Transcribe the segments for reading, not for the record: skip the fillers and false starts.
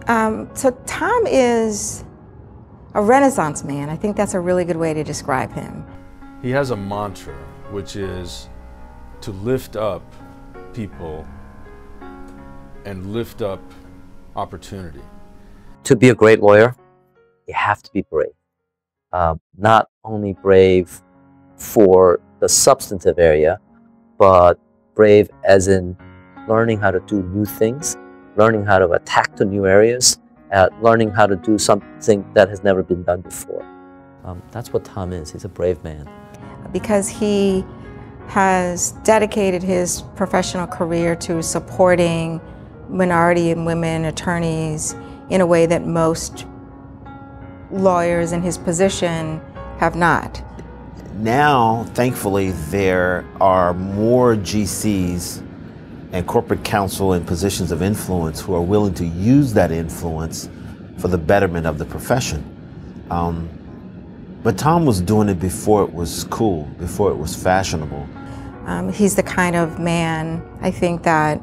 So Tom is a Renaissance man. I think that's a really good way to describe him. He has a mantra, which is to lift up people and lift up opportunity. To be a great lawyer, you have to be brave. Not only brave for the substantive area, but brave as in learning how to do new things, learning how to attack the new areas, learning how to do something that has never been done before. That's what Tom is. He's a brave man. Because he has dedicated his professional career to supporting minority and women attorneys in a way that most lawyers in his position have not. Now, thankfully, there are more GCs and corporate counsel in positions of influence who are willing to use that influence for the betterment of the profession. But Tom was doing it before it was cool, before it was fashionable. He's the kind of man, I think, that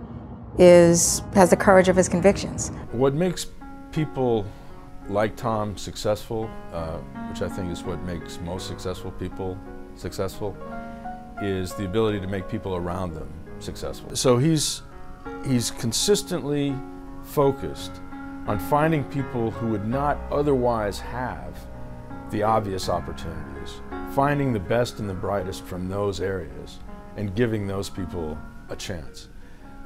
has the courage of his convictions. What makes people like Tom successful, which I think is what makes most successful people successful, is the ability to make people around them successful. So he's consistently focused on finding people who would not otherwise have the obvious opportunities, finding the best and the brightest from those areas and giving those people a chance.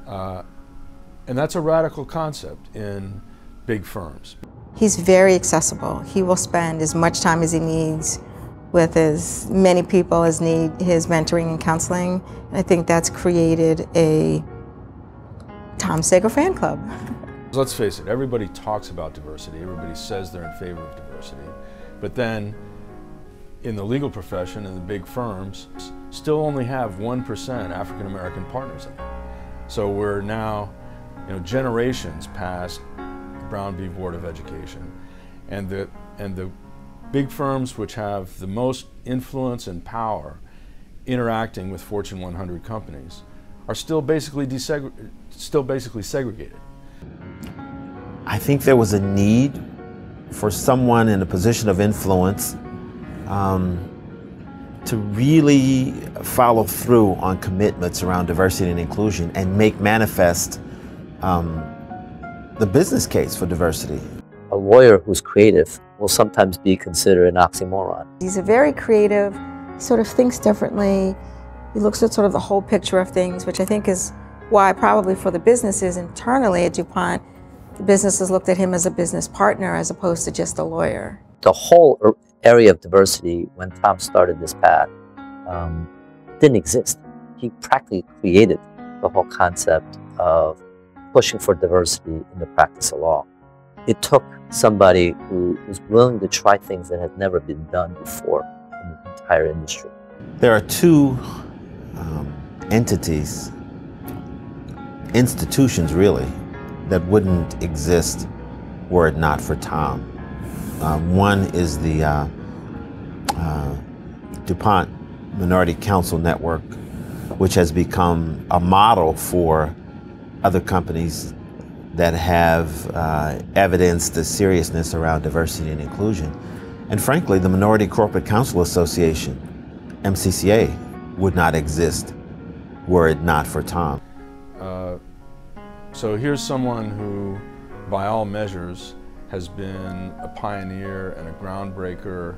And that's a radical concept in big firms. He's very accessible. He will spend as much time as he needs with as many people as need his mentoring and counseling. And I think that's created a Tom Sager fan club. Let's face it, everybody talks about diversity, everybody says they're in favor of diversity, but then in the legal profession and the big firms still only have 1% African American partners in it. So we're now, generations past Brown v. Board of Education, and the big firms which have the most influence and power interacting with Fortune 100 companies are still basically segregated. I think there was a need for someone in a position of influence to really follow through on commitments around diversity and inclusion and make manifest the business case for diversity. A lawyer who's creative will sometimes be considered an oxymoron. He's a very creative, he sort of thinks differently. He looks at sort of the whole picture of things, which I think is why probably for the businesses internally at DuPont, the businesses looked at him as a business partner as opposed to just a lawyer. The whole area of diversity, when Tom started this path, didn't exist. He practically created the whole concept of pushing for diversity in the practice of law. It took somebody who was willing to try things that had never been done before in the entire industry. There are two entities, institutions really, that wouldn't exist were it not for Tom. One is the DuPont Minority Counsel Network, which has become a model for other companies that have evidenced the seriousness around diversity and inclusion. And frankly, the Minority Corporate Counsel Association, MCCA, would not exist were it not for Tom. So here's someone who, by all measures, has been a pioneer and a groundbreaker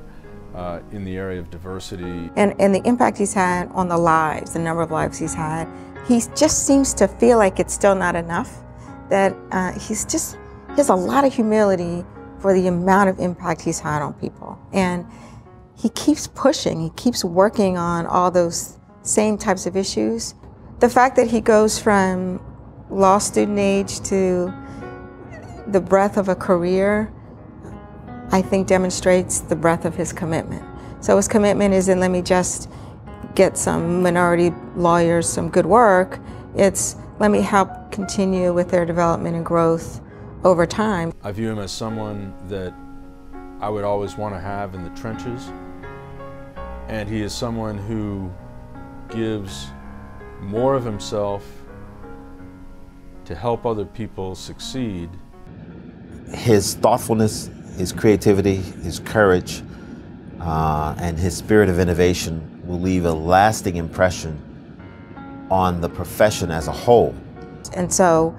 in the area of diversity. And the impact he's had on the lives, the number of lives he's had, he just seems to feel like it's still not enough, that he has a lot of humility for the amount of impact he's had on people. And he keeps pushing, he keeps working on all those same types of issues. The fact that he goes from law student age to the breadth of a career, I think demonstrates the breadth of his commitment. So his commitment isn't let me just get some minority lawyers some good work, it's let me help continue with their development and growth over time. I view him as someone that I would always want to have in the trenches, and he is someone who gives more of himself to help other people succeed. his thoughtfulness, his creativity, his courage, and his spirit of innovation will leave a lasting impression on the profession as a whole. And so,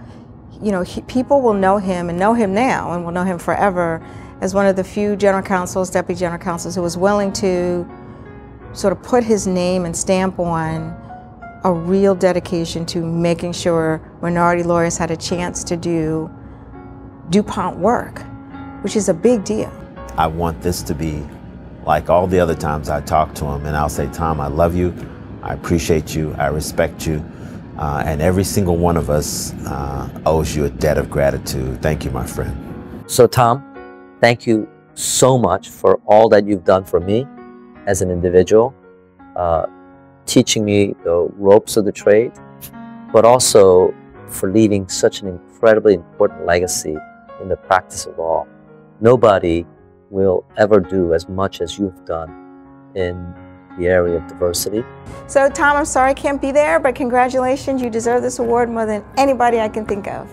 you know, people will know him and know him now and will know him forever as one of the few general counsels, deputy general counsels, who was willing to sort of put his name and stamp on a real dedication to making sure minority lawyers had a chance to do DuPont work, which is a big deal. I want this to be like all the other times I talk to him, and I'll say, Tom, I love you, I appreciate you, I respect you, and every single one of us owes you a debt of gratitude. Thank you, my friend. So Tom, thank you so much for all that you've done for me as an individual, teaching me the ropes of the trade, but also for leaving such an incredibly important legacy in the practice of law. Nobody will ever do as much as you've done in the area of diversity. So Tom, I'm sorry I can't be there, but congratulations, you deserve this award more than anybody I can think of.